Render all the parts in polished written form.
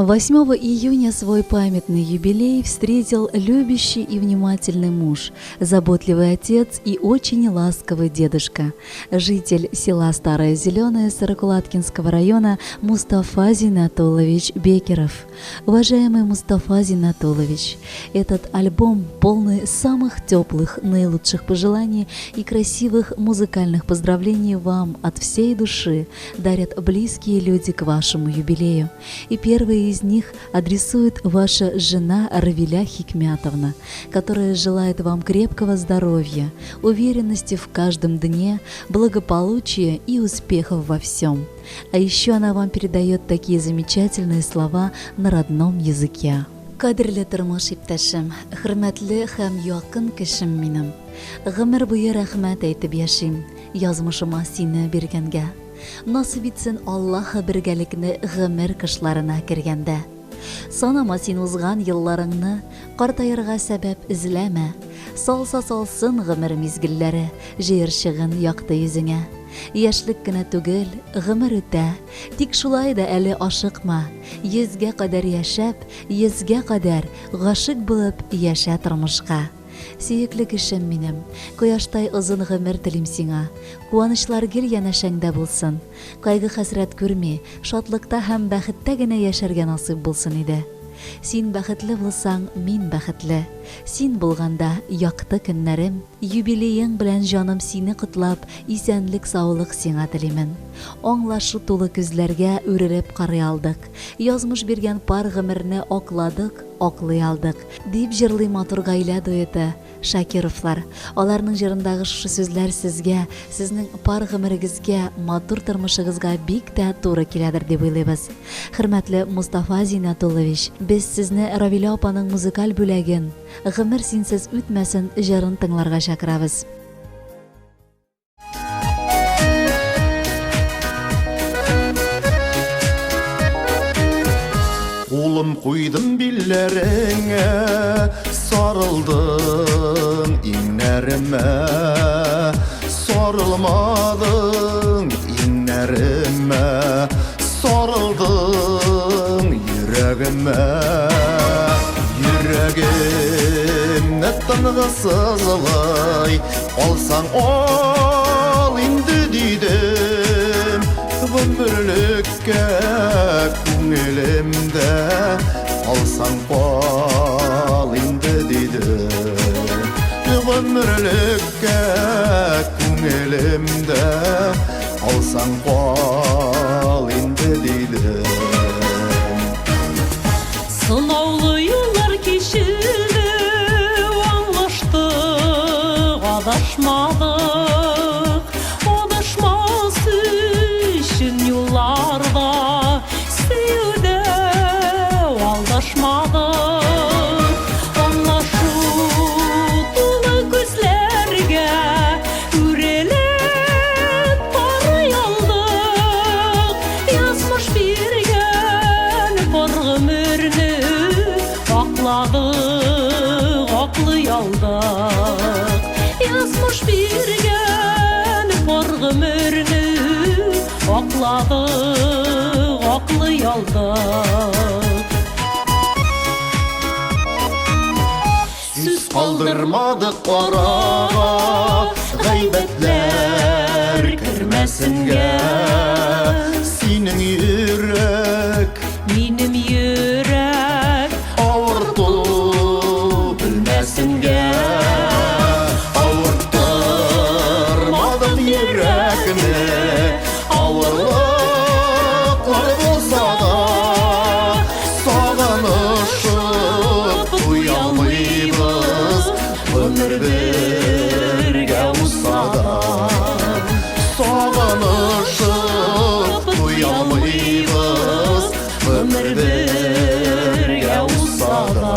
8 июня свой памятный юбилей встретил любящий и внимательный муж, заботливый отец и очень ласковый дедушка, житель села Старое Зеленое Саракулаткинского района Мустафа Зинатулович Бекеров. Уважаемый Мустафа Зинатулович, этот альбом полный самых теплых, наилучших пожеланий и красивых музыкальных поздравлений вам от всей души дарят близкие люди к вашему юбилею. И первые из них адресует ваша жена Равиля Хикмятовна, которая желает вам крепкого здоровья, уверенности в каждом дне, благополучия и успехов во всем. А еще она вам передает такие замечательные слова на родном языке. Кадрле тормош иптәшем, хөрмәтле һәм якын кешем минем. Гомер буе рәхмәт әйтеп яшим, язмышыма сине биргәнгә. Насып итсен Аллаһ бергәлекне гомер кышларына кергәндә. Санама син узган елларыңны, картаярга сәбәп эзләмә. Салса салсын гомер мизгелләре, җыерчыгын якты йөзеңә. Яшьлек кенә түгел, гомер үтә, тик шулай да әле ашыкма. 100-гә кадәр яшәп, 100-гә кадәр гашык булып яшә тормышка. Сөекле кешем минем, кояштай озын гомер телим сиңа. Куанычлар гел янәшәңдә булсын. Кайгы хәсрәт күрми, шатлыкта һәм бәхеттә генә яшәргә насыйп булсын иде. Син бәхетле булсаң, мин бәхетле. Син булганда якты көннәрем, юбилеең белән җаным сине котлап, исәнлек, саулык сиңа телимен. Аңлашу тулы күзләргә үрелеп карый алдык. Язмыш биргән пар гомерне акладык, аклый алдык, дип җырлый матур гаилә дуэты Шакировлар. Аларның җырындагы шушы сүзләр сезгә, сезнең пар гомерегезгә, матур тормышыгызга бик тә туры киләдер дип уйлыйбыз. Хөрмәтле Мустафа Зинатулович, без сезне Равиля апаның музыкаль бүләген «Гомер синсез үтмәсен» җырын тыңларга чакырабыз. Улым куйдым билләреңә, сарылдың иңнәремә, сарылмадың иңнәремә, сарылдың йөрәгемә. Йөрәгемне тынғы сызылай, алсаң ал инде дидем. Гомерлеккә күңелемдә алсаң кал инде дидем. Гомерлеккә күңелемдә алсаң кал инде дидем. Сынаулы юллар кичилде, аңлаштык, адашмадык. Адашмас өчен юлларда сөюдә алдашмадык. Аңлашу тулы күзләргә үрелеп карый алдык. Язмыш биргән бар гомерне акладык, аклый алдык. Язмыш биргән бар гомерне акладык, аклый алдык. Сүз калдырмадык арага, гайбәтләр кермәсенгә. Синең йөрәк, Минем йөрәк авырту белмәсенгә. Авыртырмадым йөрәкне, авырлыклар булса да, сагынышып туя алмыйбыз, гомер бергә узса да. Сагынышып туя алмыйбыз, гомер бергә узса да.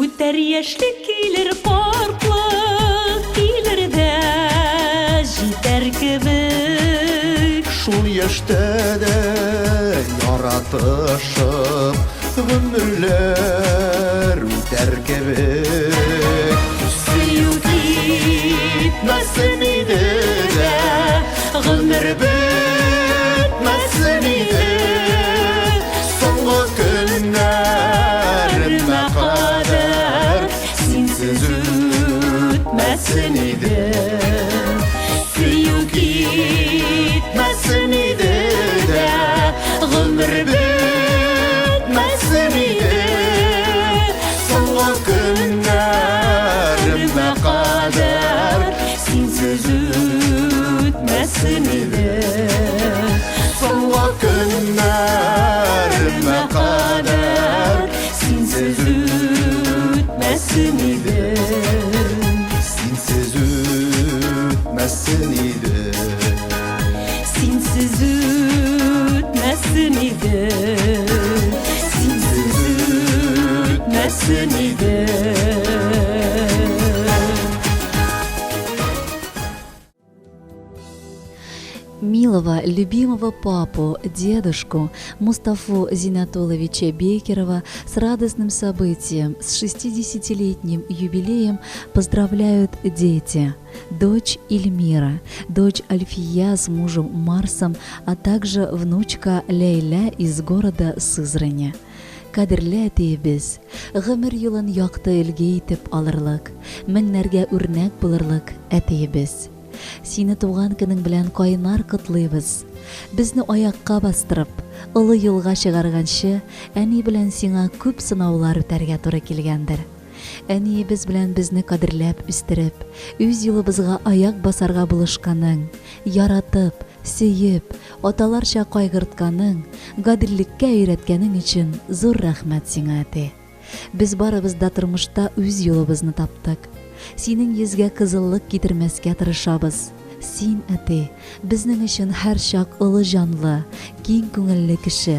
үтәр яшьлек килер, картлык килер дә җитәр кебек. Шул яшьтә дә яратышып гомерләр үтәр кебек. Сөю китмәсен иде дә гомер бетмәсен иде. Соңгы көннәремә кадәр синсез үтмәсен иде. Сөю китмәсен иде дә гомер бетмәсен иде. Соңгы көннәремә кадәр синсез үтмәсен иде. Соңгы көннәремә кадәр синсез үтмәсен иде. Синсез үтмәсен иде. Синсіз үтмәсен иде. Синсіз үтмәсен иде. Милого, любимого папу, дедушку Мустафу Зинатулловича Бекерова с радостным событием, с 60-летним юбилеем поздравляют дети. Дочь Ильмира, дочь Альфия с мужем Марсом, а также внучка Лейля из города Сызрани. Кадерле әтиебез, гомер юлын яқты илге итеп алырлык, меңнәргә үрнәк булырлык әтиебез. Сине туган көнең белән кайнар котлыйбыз. Безне аякка бастырып, олы юлга чыгарганчы, әни белән сиңа күп сынаулар үтәргә туры килгәндер. Әниебез белән безне кадерләп үстереп, үз юлыбызга аяк басарга булышканың, яратып, сөеп, аталарча кайгыртканың, гадиллеккә өйрәткәнең өчен зур рәхмәт сиңа, әти. Без барыбыз да тормышта үз юлыбызны таптык. Синең йөзгә кызыллык китермәскә тырышабыз. Син, әти, безнең өчен һәр чак олы җанлы, киң күңелле кеше.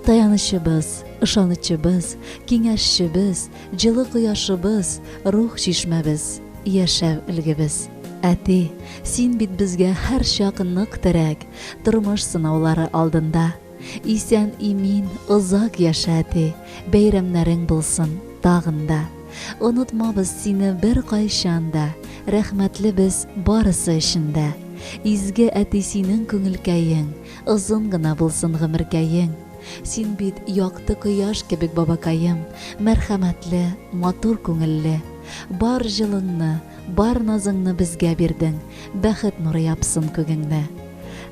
Таянычыбыз, ышанычыбыз, киңәшчебез, җылы кояшыбыз, рух чишмәбез, яшәү илгебез. Әти, син бит безгә һәр чак нык терәк, тормыш сынаулары алдында. Исән имин, озак яшә, әти, бәйрәмнәрең булсын тагында. Онытмабыз сине бер кайчанда, рәхмәтле без барысы өчендә. Изге әти синең күңелкәең, озын гына булсын гомеркәең. Син бит якты кояш кебек бабакаем, мәрхәмәтле, матур күңелле. Бар җылыңны, бар назыңны безгә бирдең, бәхет нуры япсын күгеңне.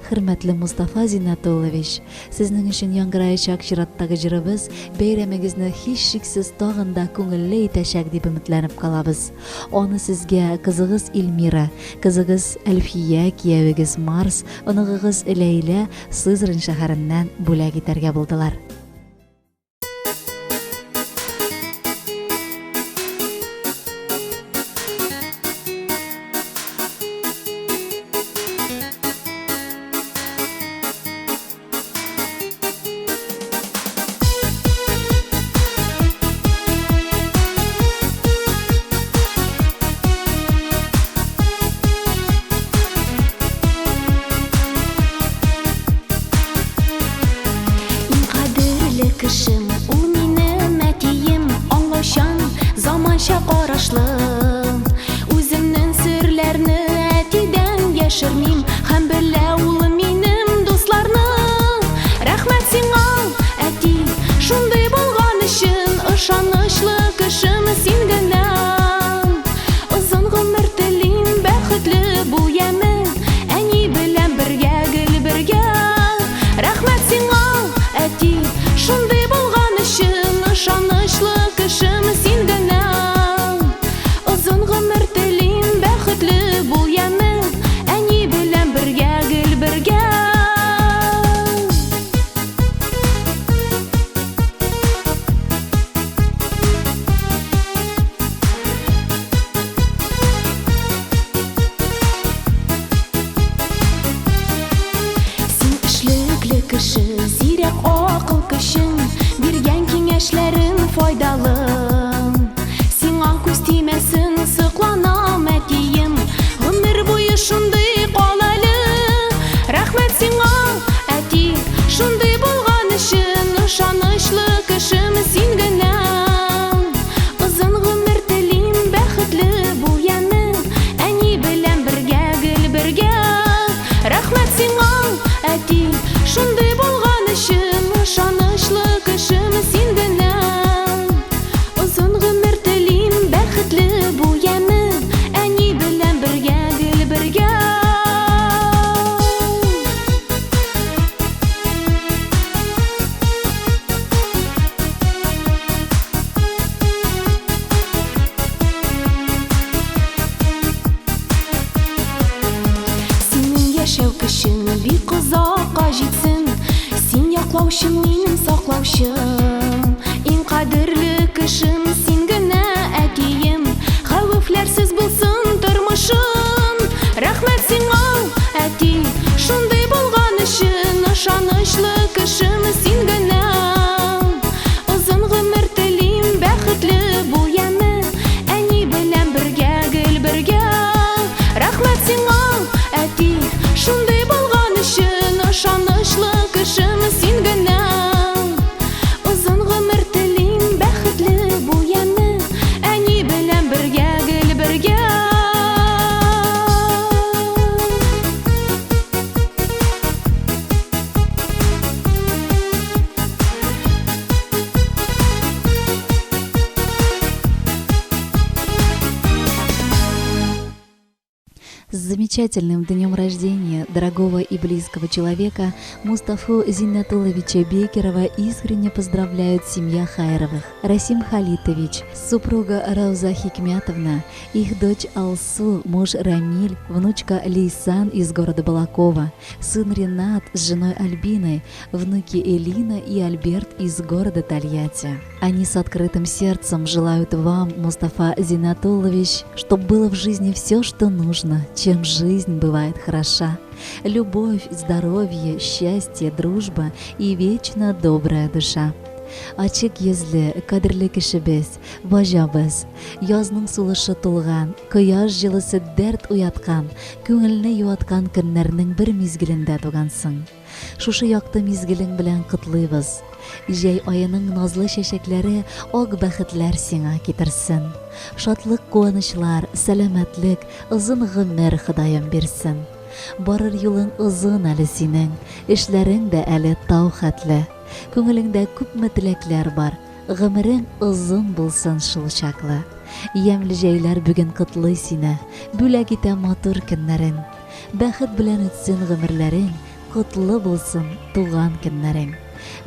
Хөрмәтле Мустафа Зинатуллович, сезнең өчен яңгыраячак чираттагы җырыбыз бәйрәмегезне һичшиксез тагын да күңелле итәчәк дип өметләнеп калабыз. Аны сезгә кызыгыз Ильмира, кызыгыз Альфия, киявегез Марс, оныгыгыз Ләйлә Сызрань шәһәреннән бүләк итәргә булдылар. Кешем, ул минем әтием, аңлаучан, заманча карашлы. Үземнең серләрне әтидән яшермим, һәм белә ул минем дусларны. Рәхмәт сиңа, әти, шундый булган өчен, ышанычлы кешем син генә. Озын гомер телим, бәхетле бул ямен, әни белән бергә, гел бергә. Рәхмәт сиңа, әти, шундый булган өчен, ышанычлы кешем син генә. Озын гомер телим, бәхетле бул ямен, әни белән бергә, гел бергә. Син эшлекле кеше, зирәк акыл көчең, биргән киңәшләрең файдалы. Сиңа күз тимәсен, сыкланам әтием, гомер буе шундый кал әле. Рәхмәт сиңа, Шундай булган өчен ышанычлы кешем син генә. Озын гомер телим, бәхетле бу яме, әни белән бергә, гел бергә. Яшәү көчең бик озакка җитсен, син яклаучым, минем саклаучым. Иң кадерле кешем син генә, әтием. Хәвефләрсез булсын тормышым. Рәхмәт сиңа, әти, шундый булган өчен. Ышанычлы кешем син генә. Озын гомер телим, бәхетле бу яме, әни белән бергә, гел бергә. Рәхмәт сиңа, әти, шундай булган өчен. Ышанычлы кешем син генә. Озын гомер телим, бәхетле бу яме, әни белән бергә, гел бергә. С замечательным днем рождения дорогого и близкого человека Мустафу Зиннатулловича Бекерова искренне поздравляют семья Хайровых. Расим Халитович, супруга Рауза Хикмятовна, их дочь Алсу, муж Рамиль, внучка Лейсан из города Балакова, сын Ренат с женой Альбиной, внуки Элина и Альберт из города Тольятти. Они с открытым сердцем желают вам, Мустафа Зиннатуллович, чтобы было в жизни все, что нужно, чем жизнь бывает хороша. Любовь, здоровье, счастье, дружба и вечно добрая душа. Ачык йөзле, кадерле кешебез, бажабыз, язның сулышы тулган, кояш җылысы дәрт уяткан, күңелне юаткан көннәрнең бер мизгелендә тугансың. Шушы якты мизгелең белән котлыйбыз. Җәй аеның назлы чәчәкләре ак бәхетләр сиңа китерсен. Шатлык, куанычлар, сәламәтлек, озын гомер Ходаем бирсен. Барыр юлың озын әле синең, эшләрең дә әле тау хәтле. Күңелеңдә күпме теләкләр бар, гомерең озын булсын шул чаклы. Ямьле җәйләр бүген котлый сине, бүләк итә матур көннәрең. Бәхет белән үтсен гомерләрең, котлы булсын туган көннәрең.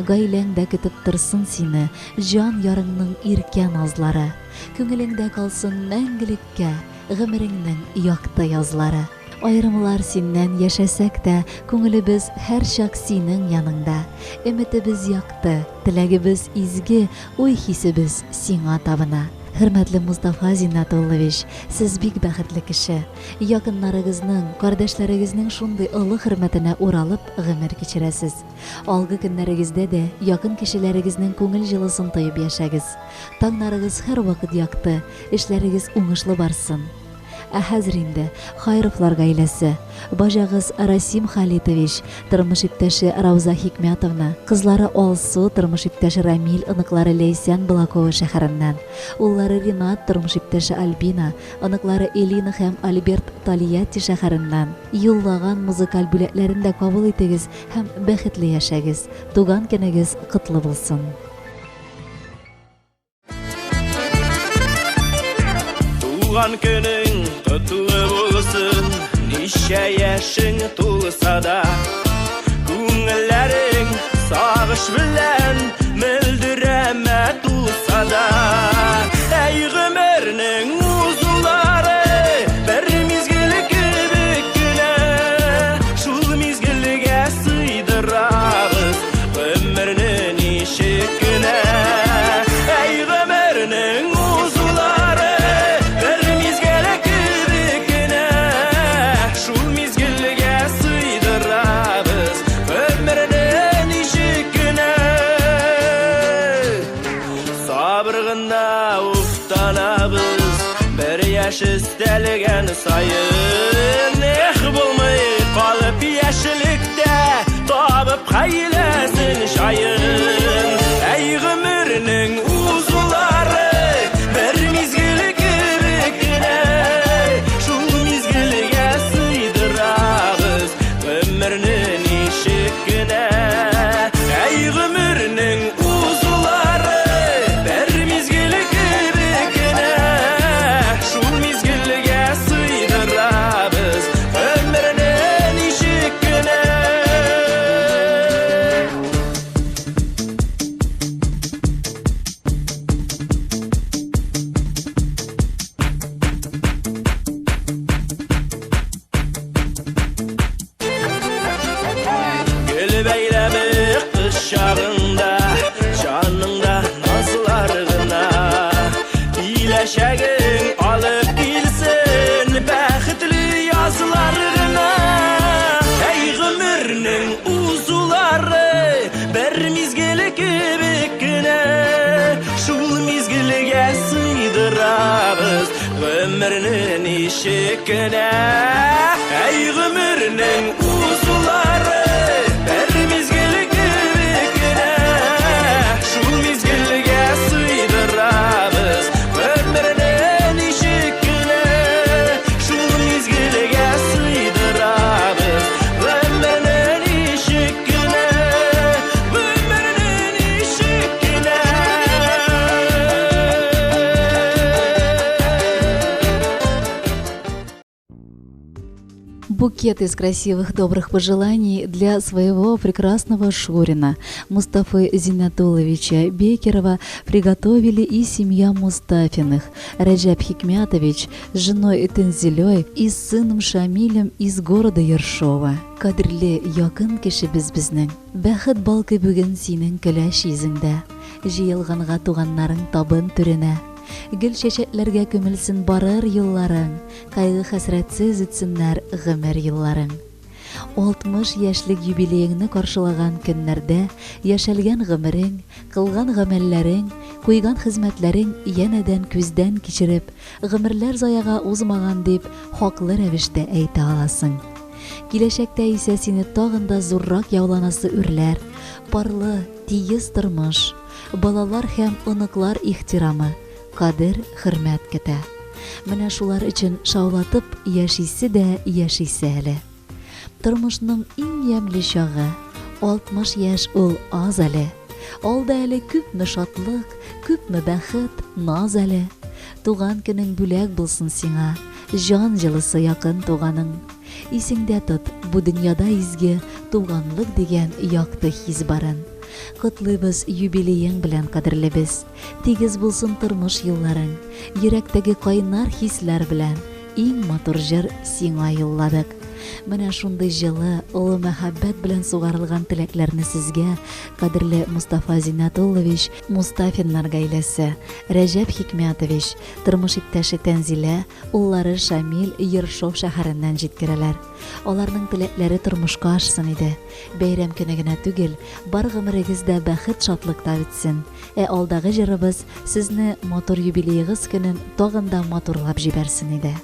Гаиләң дә көтеп торсын сине, җан ярыңның иркә назлары. Күңелеңдә калсын мәңгелеккә гомереңнең якты язлары. Айрымлар синнән яшәсәк тә, күңелебез һәр чак синең яныңда. Өметебез якты, теләгебез изге, уй хисебез сиңа табына. Хөрмәтле Мустафа Зиннатуллович, сез бик бәхетле кеше. Якыннарыгызның, кардәшләрегезнең шундый олы хөрмәтенә уралып гомер кичерәсез. Алгы көннәрегездә дә якын кешеләрегезнең күңел җылысын тоеп яшәгез. Таңнарыгыз һәр вакыт якты, эшләрегез уңышлы барсын. Ә хәзер инде Хайровлар гаиләсе, бажагыз Расим Халитович, тормыш иптәше Рауза Хикмятовна, кызлары Алсу, тормыш иптәше Рамиль, оныклары Лейсан Балакова шәһәреннән, уллары Ренат, тормыш иптәше Альбина, оныклары Элина һәм Альберт Тольятти шәһәреннән. Юллаган музыкаль бүләкләрен дә кабул итегез һәм бәхетле яшәгез. Туган көнегез котлы булсын. Туган көнең котлы булсын, ничә яшең тулса да, күңелләрең сагыш белән мөлдерәмә тулса да. Әй гомернең узулары бер мизгел кебек кенә, шул мизгелгә сыйдырабыз гомерне ничек кенә. Әй гомернең узулары Üstəlgən sayın bulmay qalıb yaşılıqda tabıb xayləsin şayın. Əy gümürünün uzuları bir mizgil kibikine, şu mizgilgə sıydırabız ömrünün işikine. beylemek kış çağında canında nazlarına iyileşegin alıp bilsin bəxtli yazlarına ey gümürnün uzuları bir mizgil kibikine şul mizgilge sıydırabız ömrünün işikine ey gümürnün uzuları bir mizgil kibikine şul mizgilge sıydırabız ömrünün işikine şul mizgilge sıydırabız ömrünün işikine ömrünün işikine. Букет из красивых добрых пожеланий для своего прекрасного Шурина Мустафы Зиннатулловича Бекерова приготовили и семья Мустафиных. Раджаб Хикмятович с женой Тензилей и с сыном Шамилем из города Ершова. Кадрле якын кешебез безнең. Бәхет балкый бүген синең көләш йөзеңдә. Җыелганга туганнарың табын түренә. Гөл чәчәкләргә күмелсен барыр елларың, кайгы хәсрәтсез үтсеннәр гомер елларың. 60 яшьлек юбилейыңны каршылаган көннәрдә яшәлгән гомерең, кылган гамәлләрең, куйган хезмәтләрең янәдән күздән кичереп, гомерләр заяга узмаган дип хаклы рәвештә әйтә аласың. Киләчәктә исә сине тагын да зуррак яуланасы үрләр, парлы, тигез тормыш, балалар һәм оныклар ихтирамы, кадер, хөрмәт көтә. Менә шулар өчен шаулатып яшисе дә яшисе әле. Тормышның иң ямьле чагы 60 яшь ул аз әле. Алда әле күпме шатлык, күпме бәхет, наз әле. Туган көнең бүләк булсын сиңа, җан җылысы якын туганың. Исеңдә тот, бу дөньяда изге туганлык дигән якты хис барын. Котлыйбыз юбилейың белән кадерлебез. Тигез булсын тормыш елларың, йөрәктәге кайнар хисләр белән иң матур җыр сиңа юлладык. Менә шундый җылы, олы мәхәббәт белән сугарылган теләкләрне сезгә, кадерле Мустафа Зиннатуллович, Мустафиннар гаиләсе, Раджаб Хикмятович, тормыш иптәше Тәнзилә, уллары Шамил Ершов шәһәреннән җиткерәләр. Аларның теләкләре тормышка ашсын иде. Бәйрәм көне генә түгел, бар гомерегездә бәхет, шатлыкта үтсен. Алдагы җырыбыз сезне матур юбилейгыз көнен тагын да матурлап җибәрсен иде.